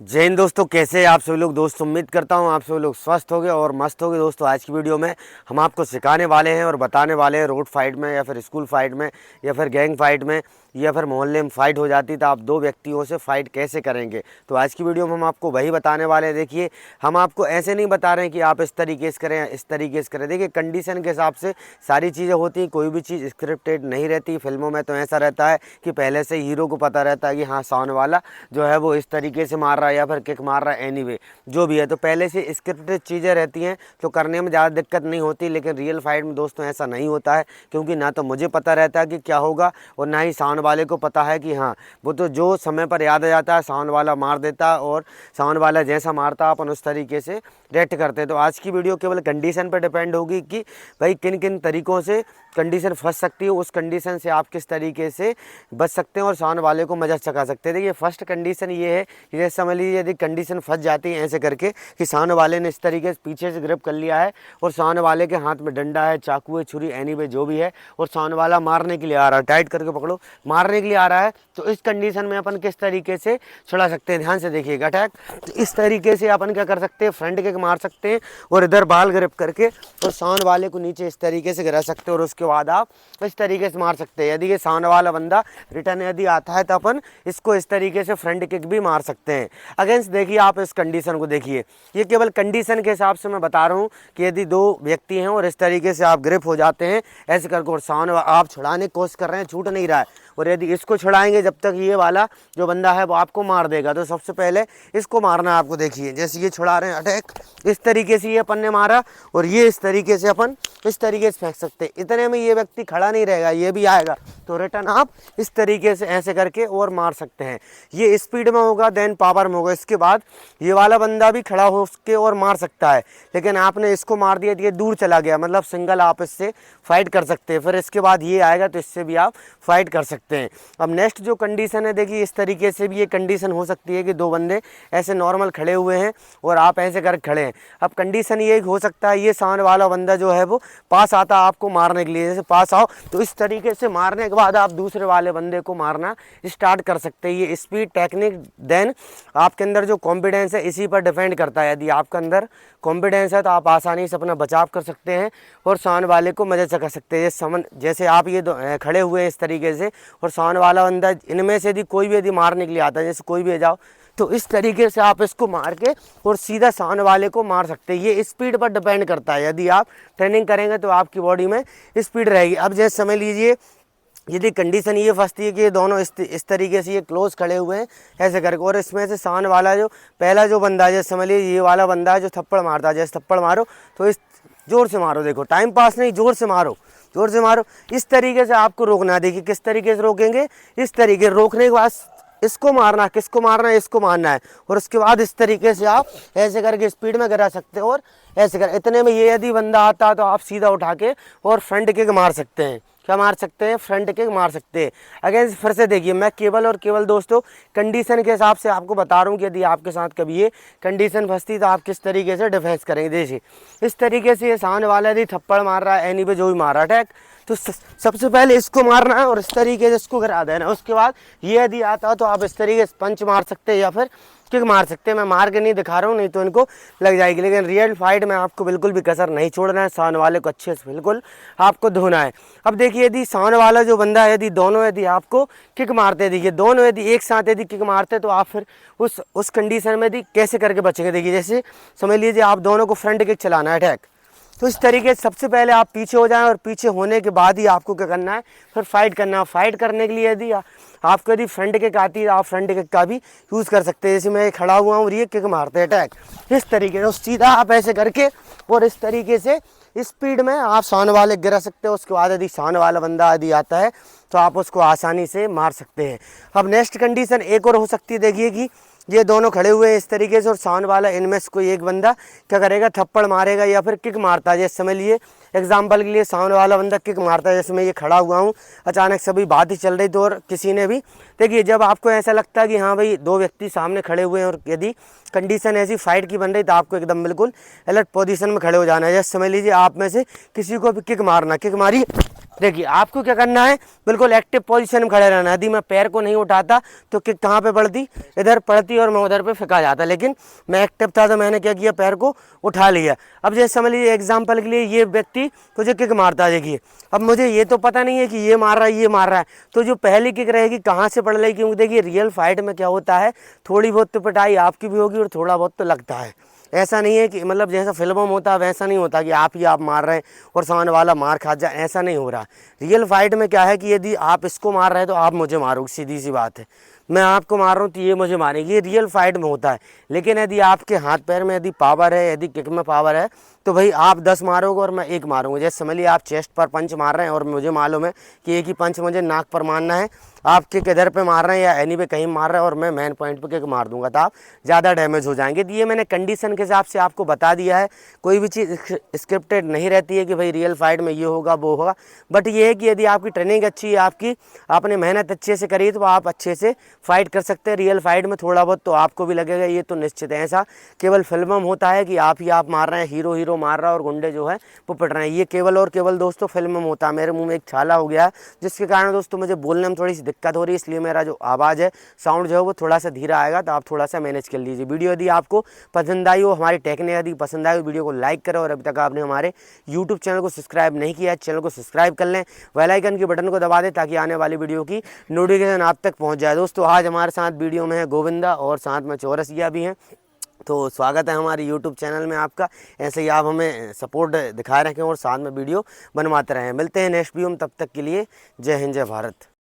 जय हिंद दोस्तों, कैसे हैं आप सभी लोग। दोस्तों उम्मीद करता हूं आप सभी लोग स्वस्थ होंगे और मस्त होंगे। दोस्तों आज की वीडियो में हम आपको सिखाने वाले हैं और बताने वाले हैं रोड फाइट में या फिर स्कूल फाइट में या फिर गैंग फाइट में या फिर मोहल्ले में फाइट हो जाती तो आप दो व्यक्तियों से फाइट कैसे करेंगे। तो आज की वीडियो में हम आपको वही बताने वाले हैं। देखिए, हम आपको ऐसे नहीं बता रहे हैं कि आप इस तरीके से करें इस तरीके से करें। देखिए, कंडीशन के हिसाब से सारी चीज़ें होती हैं, कोई भी चीज़ स्क्रिप्टेड नहीं रहती। फिल्मों में तो ऐसा रहता है कि पहले से हीरो को पता रहता है कि हाँ, सामने वाला जो है वो इस तरीके से मार रहा है या फिर किक मार रहा है, एनीवे जो भी है। तो पहले से स्क्रिप्टेड चीज़ें रहती हैं तो करने में ज़्यादा दिक्कत नहीं होती। लेकिन रियल फाइट में दोस्तों ऐसा नहीं होता है, क्योंकि ना तो मुझे पता रहता है कि क्या होगा और ना ही सामने वाले को पता है कि हाँ, वो तो जो समय पर याद आ जाता है सामने वाला मार देता है और सामने वाला जैसा मारता है अपन उस तरीके से रिएक्ट करते हैं। तो आज की वीडियो केवल कंडीशन पर डिपेंड होगी कि भाई किन किन तरीक़ों से कंडीशन फंस सकती है, उस कंडीशन से आप किस तरीके से बच सकते हैं और सामने वाले को मजा चखा सकते हैं। देखिए, फर्स्ट कंडीशन ये है कि जैसे समझ लीजिए यदि कंडीशन फंस जाती है ऐसे करके कि सामने वाले ने इस तरीके से पीछे से ग्रिप कर लिया है और सामने वाले के हाथ में डंडा है, चाकू है, छुरी, एनीवे जो भी है, और सामने वाला मारने के लिए आ रहा है, टाइट करके पकड़ो, मारने के लिए आ रहा है। तो इस कंडीशन में अपन किस तरीके से छुड़ा सकते हैं, ध्यान से देखिएगा। अटैक तो इस तरीके से अपन क्या कर सकते हैं, फ्रंट किक मार सकते हैं और इधर बाल ग्रिप करके और सामने वाले को नीचे इस तरीके से गिरा सकते हैं और उसके बाद आप इस तरीके से मार सकते हैं। यदि ये सामने वाला बंदा रिटर्न यदि आता है तो अपन इसको इस तरीके से फ्रंट किक भी मार सकते हैं। अगेंस्ट देखिए, आप इस कंडीशन को देखिए, ये केवल कंडीशन के हिसाब से मैं बता रहा हूँ कि यदि दो व्यक्ति हैं और इस तरीके से आप ग्रिप हो जाते हैं ऐसे करके और सामने आप छुड़ाने की कोशिश कर रहे हैं, छूट नहीं रहा है, और यदि इसको छुड़ाएंगे जब तक ये वाला जो बंदा है वो आपको मार देगा। तो सबसे पहले इसको मारना है आपको। देखिए, जैसे ये छुड़ा रहे हैं अटैक, इस तरीके से ये अपन ने मारा और ये इस तरीके से अपन इस तरीके से फेंक सकते हैं। इतने में ये व्यक्ति खड़ा नहीं रहेगा, ये भी आएगा, तो रिटर्न आप इस तरीके से ऐसे करके और मार सकते हैं। ये स्पीड में होगा, देन पावर में होगा। इसके बाद ये वाला बंदा भी खड़ा हो के और मार सकता है, लेकिन आपने इसको मार दिया तो ये दूर चला गया, मतलब सिंगल आप इससे फाइट कर सकते हैं। फिर इसके बाद ये आएगा तो इससे भी आप फाइट कर सकते हैं। अब नेक्स्ट जो कंडीशन है, देखिए इस तरीके से भी ये कंडीशन हो सकती है कि दो बंदे ऐसे नॉर्मल खड़े हुए हैं और आप ऐसे कर खड़े हैं। अब कंडीशन ये हो सकता है ये सामने वाला बंदा जो है वो पास आता आपको मारने के लिए, जैसे पास आओ तो इस तरीके से मारने के बाद आप दूसरे वाले बंदे को मारना स्टार्ट कर सकते हैं। ये स्पीड, टेक्निक, देन आपके अंदर जो कॉन्फिडेंस है इसी पर डिपेंड करता है। यदि आपके अंदर कॉन्फिडेंस है तो आप आसानी से अपना बचाव कर सकते हैं और सामने वाले को मदद चखा सकते हैं। जैसे आप ये खड़े हुए हैं इस तरीके से और सामने वाला बंदा, इनमें से यदि कोई भी यदि मारने के लिए आता है, जैसे कोई भी आ जाओ, तो इस तरीके से आप इसको मार के और सीधा सामने वाले को मार सकते हैं। ये स्पीड पर डिपेंड करता है। यदि आप ट्रेनिंग करेंगे तो आपकी बॉडी में स्पीड रहेगी। अब जैसे समझ लीजिए यदि कंडीशन ये फंसती है कि ये दोनों इस तरीके से ये क्लोज खड़े हुए हैं ऐसे करके, और इसमें से सामने वाला जो पहला जो बंदा है, जैसे समझ लीजिए ये वाला बंदा है जो थप्पड़ मारता है, जैसे थप्पड़ मारो तो इस जोर से मारो, देखो टाइम पास नहीं, जोर से मारो, जोर से मारो। इस तरीके से आपको रोकना है। देखिए किस तरीके से रोकेंगे, इस तरीके रोकने के बाद इसको मारना, किसको मारना है, इसको मारना है, और उसके बाद इस तरीके से आप ऐसे करके स्पीड में गिरा सकते हो और ऐसे कर। इतने में ये यदि बंदा आता है तो आप सीधा उठा के और फ्रंट किक मार सकते हैं। क्या मार सकते हैं? फ्रंट किक मार सकते हैं। अगेंस्ट फिर से देखिए, मैं केवल और केवल दोस्तों कंडीशन के हिसाब से आपको बता रहा हूँ कि यदि आपके साथ कभी ये कंडीशन फंसती तो आप किस तरीके से डिफेंस करेंगे। देखिए इस तरीके से ये सामने वाला यदि थप्पड़ मार रहा है, एनीवे जो भी मार रहा है अटैक, तो सबसे पहले इसको मारना है और इस तरीके से इसको गिरा देना। उसके बाद ये यदि आता है तो आप इस तरीके से पंच मार सकते हैं या फिर किक मार सकते हैं। मैं मार के नहीं दिखा रहा हूँ, नहीं तो इनको लग जाएगी, लेकिन रियल फाइट में आपको बिल्कुल भी कसर नहीं छोड़ना है। सामने वाले को अच्छे से बिल्कुल आपको धोना है। अब देखिए, यदि सामने वाला जो बंदा है यदि दोनों यदि आपको किक मारते, देखिए दोनों यदि एक साथ यदि किक मारते तो आप फिर उस कंडीशन में यदि कैसे करके बचेंगे। देखिए जैसे समझ लीजिए आप दोनों को फ्रंट किक चलाना है अटैक, तो इस तरीके से सबसे पहले आप पीछे हो जाएं और पीछे होने के बाद ही आपको क्या करना है, फिर फाइट करना है। फाइट करने के लिए यदि आपको यदि फ्रंट किक आती है आप फ्रंट किक का भी यूज़ कर सकते हैं। जैसे मैं खड़ा हुआ हूँ और ये किक मारते हैं अटैक, इस तरीके से सीधा आप ऐसे करके और इस तरीके से स्पीड में आप सामने वाले गिरा सकते हो। उसके बाद यदि सामने वाला बंदा यदि आता है तो आप उसको आसानी से मार सकते हैं। अब नेक्स्ट कंडीशन एक और हो सकती है। देखिए कि ये दोनों खड़े हुए हैं इस तरीके से और सामने वाला इनमें से कोई एक बंदा क्या करेगा, थप्पड़ मारेगा या फिर किक मारता है। जैसे समझ लिए एग्जाम्पल के लिए सामने वाला बंदा किक मारता है, जैसे मैं ये खड़ा हुआ हूँ, अचानक सभी बात ही चल रही थी और किसी ने भी देखिए जब आपको ऐसा लगता है कि हाँ भाई दो व्यक्ति सामने खड़े हुए हैं और यदि कंडीशन ऐसी फाइट की बन रही तो आपको एकदम बिल्कुल अलर्ट पोजीशन में खड़े हो जाना है। जैसे समझ लीजिए आप में से किसी को भी किक मारना, किक मारी, देखिए आपको क्या करना है, बिल्कुल एक्टिव पोजीशन में खड़े रहना है। यदि मैं पैर को नहीं उठाता तो किक कहाँ पे पड़ती, इधर पड़ती और मैं उधर पे फेंका जाता, लेकिन मैं एक्टिव था तो मैंने क्या किया, पैर को उठा लिया। अब जैसे समझ लीजिए एग्जाम्पल के लिए ये व्यक्ति मुझे किक मारता है, देखिए अब मुझे ये तो पता नहीं है कि ये मार रहा है ये मार रहा है, तो जो पहली किक रहेगी कहाँ से पड़ रही, क्योंकि देखिए रियल फाइट में क्या होता है, थोड़ी बहुत तो पिटाई आपकी भी होगी और थोड़ा बहुत तो लगता है। ऐसा नहीं है कि मतलब जैसा फिल्मों में होता है वैसा नहीं होता कि आप मार रहे हैं और सामने वाला मार खा जाए, ऐसा नहीं हो रहा। रियल फाइट में क्या है कि यदि आप इसको मार रहे हैं तो आप मुझे मारोगे, सीधी सी बात है। मैं आपको मार रहा हूँ तो ये मुझे मारेगी, ये रियल फाइट में होता है। लेकिन यदि आपके हाथ पैर में यदि पावर है, यदि किक में पावर है, तो भाई आप 10 मारोगे और मैं एक मारूंगा। जैसे समझ लीजिए आप चेस्ट पर पंच मार रहे हैं और मुझे मालूम है कि एक ही पंच मुझे नाक पर मारना है, आप किक इधर पे मार रहे हैं या एनी पे कहीं मार रहे हैं और मैं मेन पॉइंट पे किक मार दूंगा तो आप ज़्यादा डैमेज हो जाएंगे। तो ये मैंने कंडीशन के हिसाब से आपको बता दिया है। कोई भी चीज़ स्क्रिप्टेड नहीं रहती है कि भाई रियल फाइट में ये होगा वो होगा, बट ये है कि यदि आपकी ट्रेनिंग अच्छी है, आपने मेहनत अच्छे से करी तो आप अच्छे से फाइट कर सकते हैं। रियल फाइट में थोड़ा बहुत तो आपको भी लगेगा, ये तो निश्चित है। ऐसा केवल फिल्मों में होता है कि आप मार रहे हैं, हीरो मार रहा है और गुंडे जो है वो पिट रहे हैं, ये केवल और केवल दोस्तों फिल्म में होता है। मेरे मुंह में एक छाला हो गया जिसके कारण दोस्तों मुझे बोलने में थोड़ी सी दिक्कत हो रही है, इसलिए मेरा जो आवाज़ है, साउंड जो है वो थोड़ा सा धीरा आएगा, तो आप थोड़ा सा मैनेज कर लीजिए। वीडियो यदि आपको पसंद आई हो, हमारी टेक्निक यदि पसंद आई हो, वीडियो को लाइक करें और अभी तक आपने हमारे यूट्यूब चैनल को सब्सक्राइब नहीं किया है, चैनल को सब्सक्राइब कर लें, बेल आइकन के बटन को दबा दें ताकि आने वाली वीडियो की नोटिफिकेशन आप तक पहुंच जाए। दोस्तों आज हमारे साथ वीडियो में है गोविंदा और साथ में चौरसिया भी हैं, तो स्वागत है हमारे YouTube चैनल में आपका। ऐसे ही आप हमें सपोर्ट दिखाए रखें और साथ में वीडियो बनवाते रहें। मिलते हैं नेक्स्ट वीडियो में, तब तक के लिए जय हिंद जय भारत।